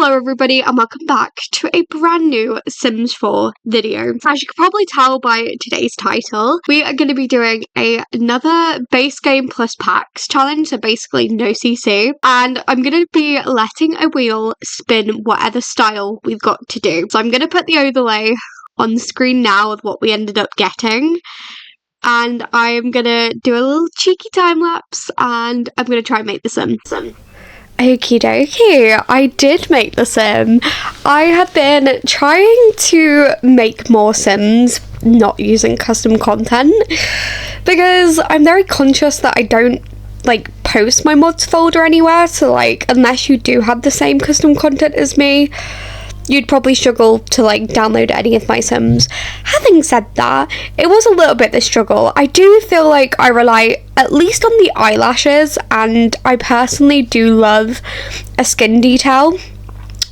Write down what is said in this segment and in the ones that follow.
Hello everybody and welcome back to a brand new Sims 4 video. As you can probably tell by today's title, we are going to be doing another base game plus packs challenge, so basically no CC, and I'm going to be letting a wheel spin whatever style we've got to do. So I'm going to put the overlay on the screen now with what we ended up getting, and I'm going to do a little cheeky time lapse and I'm going to try and make the sim. Okie dokie, I did make the sim. I have been trying to make more sims not using custom content because I'm very conscious that I don't post my mods folder anywhere, so unless you do have the same custom content as me, you'd probably struggle to download any of my sims. Having said that, it was a little bit the struggle. I do feel like I rely at least on the eyelashes, and I personally do love a skin detail.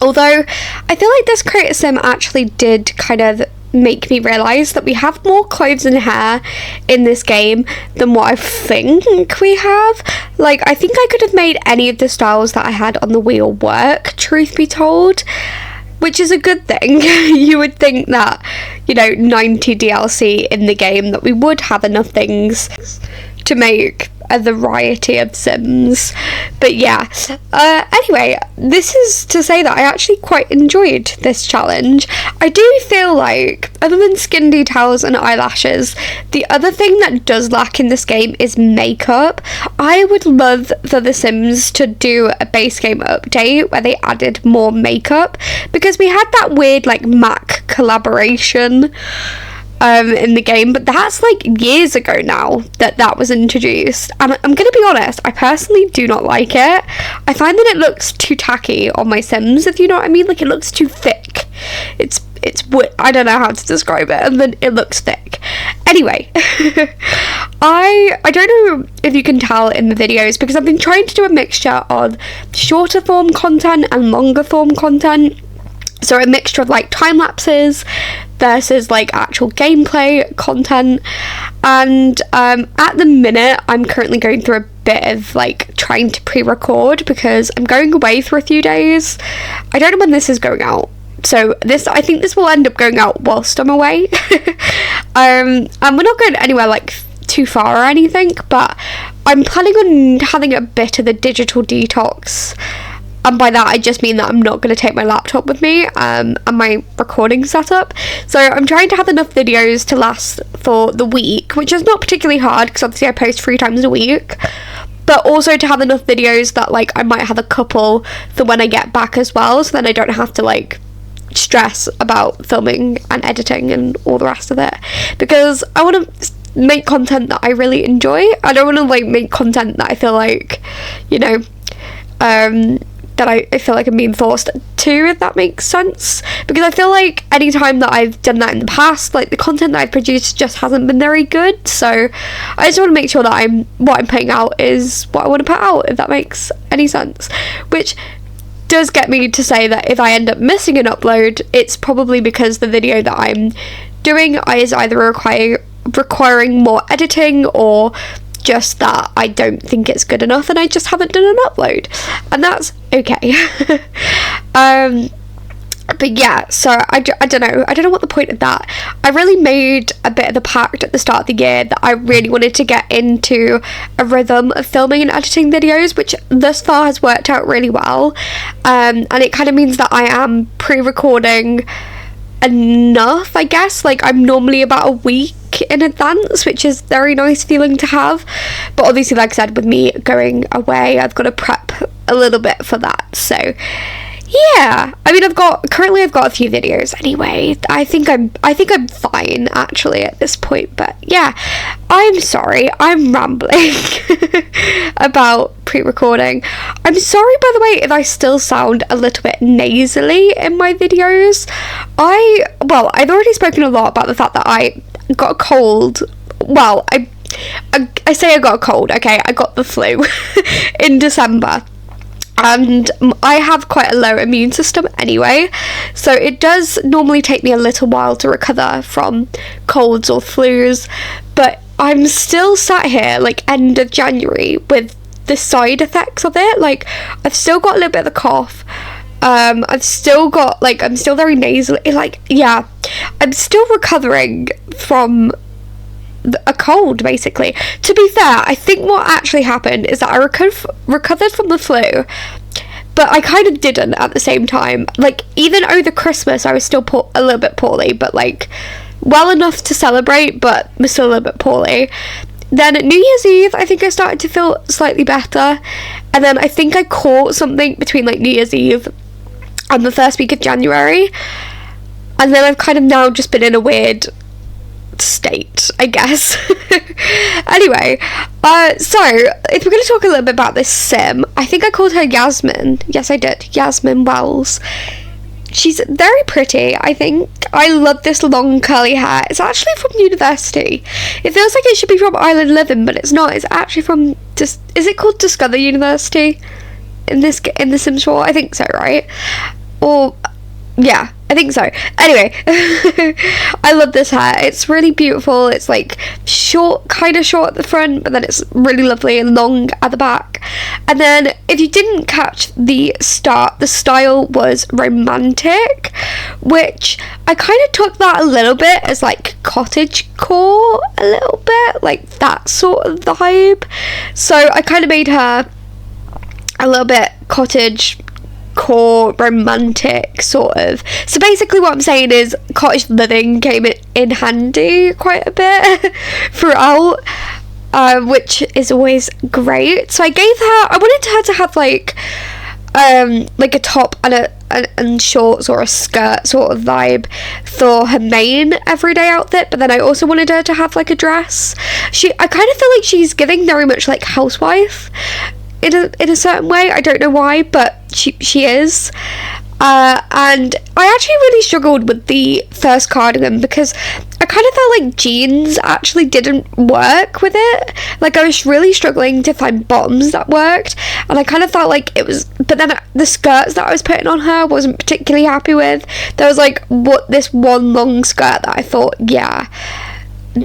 Although I feel like this creator sim actually did kind of make me realise that we have more clothes and hair in this game than what I think we have. I think I could have made any of the styles that I had on the wheel work, truth be told, which is a good thing. You would think that, 90 DLC in the game, that we would have enough things to make a variety of sims. But yeah, anyway, this is to say that I actually quite enjoyed this challenge. I do feel like, other than skin details and eyelashes, the other thing that does lack in this game is makeup. I would love for the Sims to do a base game update where they added more makeup, because we had that weird MAC collaboration in the game, but that's years ago now that was introduced, and I'm gonna be honest, I personally do not like it. I find that it looks too tacky on my Sims, if you know what I mean. It looks too thick. It's I don't know how to describe it, and then it looks thick. Anyway, I don't know if you can tell in the videos, because I've been trying to do a mixture of shorter form content and longer form content. So a mixture of time lapses versus actual gameplay content, and at the minute I'm currently going through a bit of trying to pre-record because I'm going away for a few days. I don't know when this is going out, so I think this will end up going out whilst I'm away. And we're not going anywhere too far or anything, but I'm planning on having a bit of a digital detox. And by that I just mean that I'm not going to take my laptop with me and my recording setup. So I'm trying to have enough videos to last for the week, which is not particularly hard because obviously I post 3 times a week. But also to have enough videos that I might have a couple for when I get back as well, so then I don't have to stress about filming and editing and all the rest of it. Because I want to make content that I really enjoy. I don't want to make content that I feel that I feel like I'm being forced to, if that makes sense. Because I feel like any time that I've done that in the past, the content that I've produced just hasn't been very good. So I just want to make sure that what I'm putting out is what I want to put out, if that makes any sense. Which does get me to say that if I end up missing an upload, it's probably because the video that I'm doing is either requiring more editing, or just that I don't think it's good enough and I just haven't done an upload, and that's okay. But yeah, so I don't know what the point of that. I really made a bit of the pact at the start of the year that I really wanted to get into a rhythm of filming and editing videos, which thus far has worked out really well, and it kind of means that I am pre-recording enough, I guess. I'm normally about a week in advance, which is very nice feeling to have. But obviously, like I said, with me going away, I've got to prep a little bit for that. So yeah, I mean, I've got a few videos anyway. I think I'm fine actually at this point. But yeah, I'm sorry, I'm rambling about pre-recording. I'm sorry, by the way, if I still sound a little bit nasally in my videos. I've already spoken a lot about the fact that I got a cold. Well, I say I got a cold, okay, I got the flu in December. And I have quite a low immune system anyway, so it does normally take me a little while to recover from colds or flus, but I'm still sat here end of January with the side effects of it. I've still got a little bit of a cough, I've still got, like, I'm still very nasally, like, yeah, I'm still recovering from a cold, basically. To be fair, I think what actually happened is that I recovered from the flu, but I kind of didn't at the same time. Like, even over Christmas, I was still a little bit poorly, but, like, well enough to celebrate, but was still a little bit poorly. Then at New Year's Eve, I think I started to feel slightly better, and then I think I caught something between, like, New Year's Eve and the first week of January, and then I've kind of now just been in a weird state, I guess. Anyway, so if we're going to talk a little bit about this sim, I think I called her Yasmin. Yes, I did. Yasmin Wells. She's very pretty, I think. I love this long curly hair. It's actually from university. It feels like it should be from Island Living, but it's not. It's actually from is it called Discover University in The Sims 4? I think so, right? Or yeah, I think so. Anyway, I love this hair. It's really beautiful. It's like short, kind of short at the front, but then it's really lovely and long at the back. And then if you didn't catch the start, the style was romantic, which I kind of took that a little bit as like cottagecore, a little bit like that sort of vibe. So I kind of made her a little bit cottage core romantic sort of. So basically what I'm saying is cottage living came in handy quite a bit throughout, which is always great. So I wanted her to have like a top and shorts or a skirt sort of vibe for her main everyday outfit, but then I also wanted her to have like a dress. I kind of feel like she's giving very much like housewife in a certain way. I don't know why, but she is. And I actually really struggled with the first cardigan because I kind of felt like jeans actually didn't work with it. Like I was really struggling to find bottoms that worked, and I kind of felt like it was, but then the skirts that I was putting on her wasn't particularly happy with. There was like this one long skirt that I thought, yeah,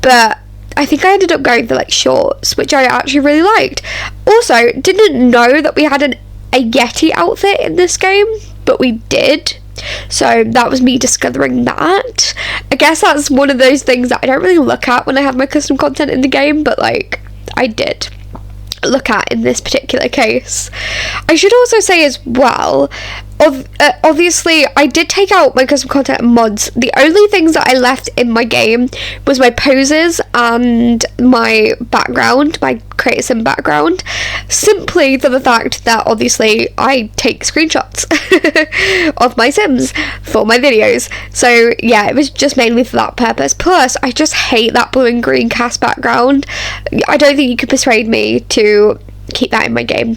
but I think I ended up going for like shorts, which I actually really liked. Also, didn't know that we had a Yeti outfit in this game, but we did. So that was me discovering that. I guess that's one of those things that I don't really look at when I have my custom content in the game, but like I did look at in this particular case. I should also say as well, obviously I did take out my custom content mods. The only things that I left in my game was my poses and my background, my create sim background, simply for the fact that obviously I take screenshots of my sims for my videos. So yeah, it was just mainly for that purpose. Plus I just hate that blue and green CAS background. I don't think you could persuade me to keep that in my game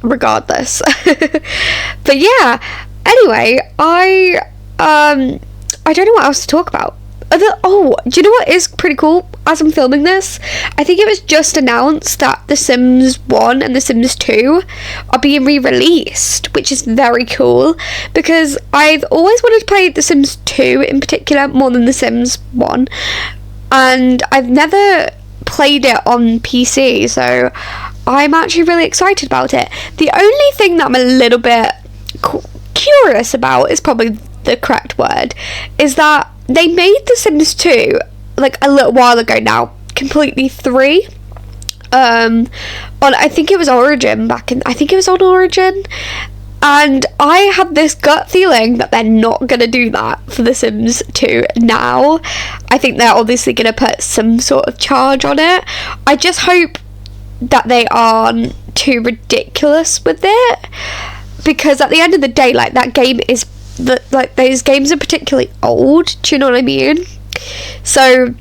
regardless. But yeah, anyway, I don't know what else to talk about. Do you know what is pretty cool as I'm filming this? I think it was just announced that The Sims 1 and The Sims 2 are being re-released, which is very cool because I've always wanted to play The Sims 2 in particular more than The Sims 1, and I've never played it on PC, so I'm actually really excited about it. The only thing that I'm a little bit curious about, is probably the correct word, is that they made The Sims 2 like a little while ago now, completely free. On I think it was Origin I think it was on Origin, and I had this gut feeling that they're not gonna do that for The Sims 2 now. I think they're obviously gonna put some sort of charge on it. I just hope that they aren't too ridiculous with it, because at the end of the day, like, that game is like those games are particularly old, do you know what I mean? So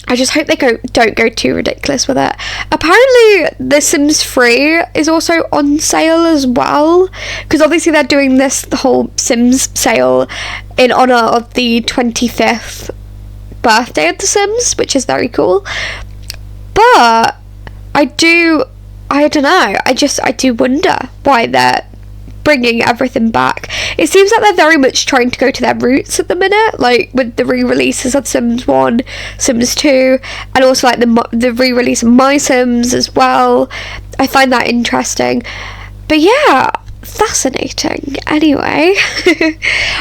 I just hope they don't go too ridiculous with it. Apparently The Sims 3 is also on sale as well, because obviously they're doing the whole Sims sale in honour of the 25th birthday of The Sims, which is very cool. But I don't know, I do wonder why they're bringing everything back. It seems like they're very much trying to go to their roots at the minute, like with the re-releases of Sims 1, Sims 2, and also like the re-release of My Sims as well. I find that interesting. But yeah, fascinating. Anyway, I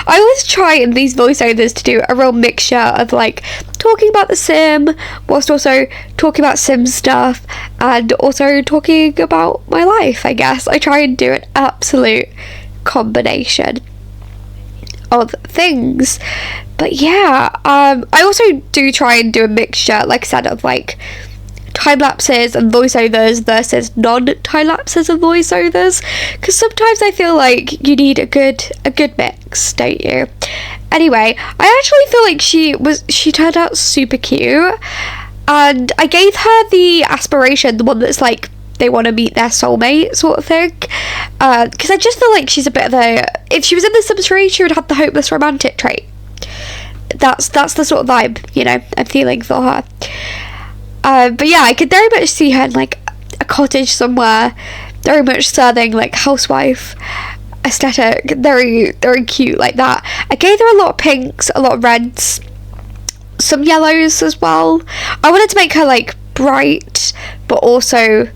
always try in these voiceovers to do a real mixture of like talking about the sim whilst also talking about sim stuff and also talking about my life. I guess I try and do an absolute combination of things. But yeah, I also do try and do a mixture, like I said, of like time lapses and voiceovers versus non-time lapses and voiceovers, because sometimes I feel like you need a good mix, don't you? Anyway, I actually feel like she turned out super cute, and I gave her the aspiration, the one that's like they want to meet their soulmate sort of thing, because I just feel like she's a bit of a, if she was in the Sims 3 she would have the hopeless romantic trait. That's the sort of vibe, you know, I'm feeling for her. But yeah, I could very much see her in like a cottage somewhere, very much serving like housewife aesthetic, very cute like that. I gave her a lot of pinks, a lot of reds, some yellows as well. I wanted to make her like bright, but also,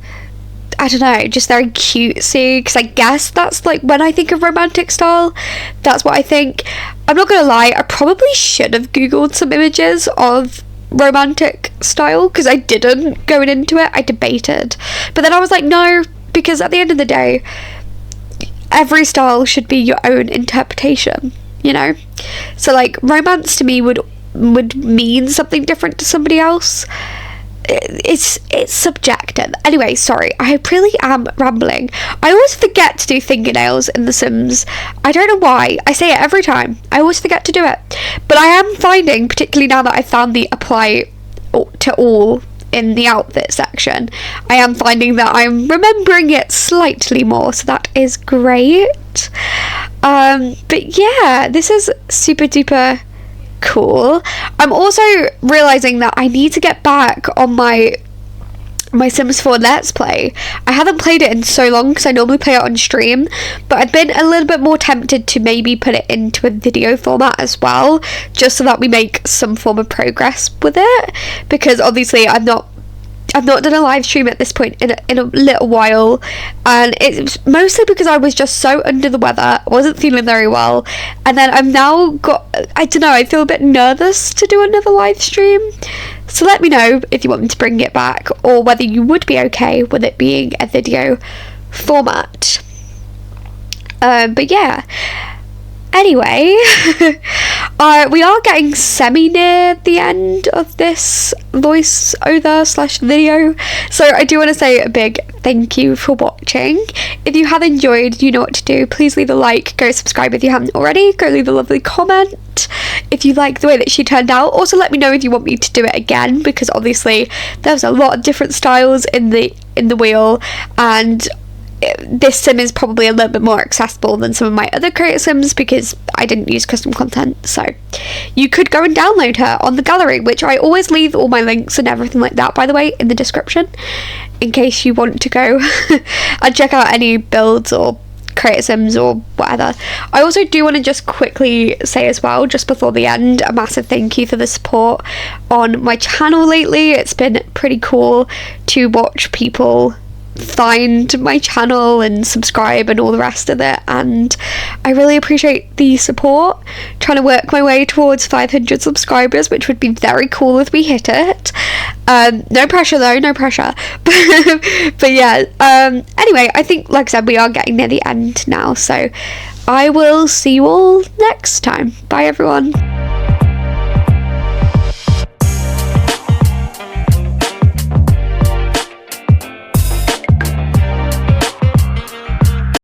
I don't know, just very cutesy, because I guess that's like when I think of romantic style, that's what I think. I'm not gonna lie, I probably should have googled some images of romantic style, because I didn't going into it. I debated, but then I was like, no, because at the end of the day every style should be your own interpretation, you know? So like romance to me would mean something different to somebody else. It's subjective. Anyway, sorry, I really am rambling. I always forget to do fingernails in The Sims. I don't know why. I say it every time. I always forget to do it. But I am finding, particularly now that I found the apply to all in the outfit section, I am finding that I'm remembering it slightly more, so that is great. But yeah, this is super duper cool. I'm also realizing that I need to get back on my Sims 4 Let's Play. I haven't played it in so long because I normally play it on stream, but I've been a little bit more tempted to maybe put it into a video format as well, just so that we make some form of progress with it, because obviously I've not done a live stream at this point in a little while, and it's mostly because I was just so under the weather. I wasn't feeling very well, and then I've now got, I don't know, I feel a bit nervous to do another live stream. So let me know if you want me to bring it back, or whether you would be okay with it being a video format. But yeah, anyway, we are getting semi near the end of this voiceover / video, so I do want to say a big thank you for watching. If you have enjoyed, you know what to do. Please leave a like, go subscribe if you haven't already, go leave a lovely comment if you like the way that she turned out. Also let me know if you want me to do it again, because obviously there's a lot of different styles in the wheel, and this sim is probably a little bit more accessible than some of my other creator sims because I didn't use custom content. So you could go and download her on the gallery, which I always leave all my links and everything like that, by the way, in the description, in case you want to go and check out any builds or creator sims or whatever. I also do want to just quickly say as well, just before the end, a massive thank you for the support on my channel lately. It's been pretty cool to watch people find my channel and subscribe and all the rest of it, and I really appreciate the support. Trying to work my way towards 500 subscribers, which would be very cool if we hit it. No pressure though, no pressure. But yeah, anyway, I think, like I said, we are getting near the end now, so I will see you all next time. Bye everyone.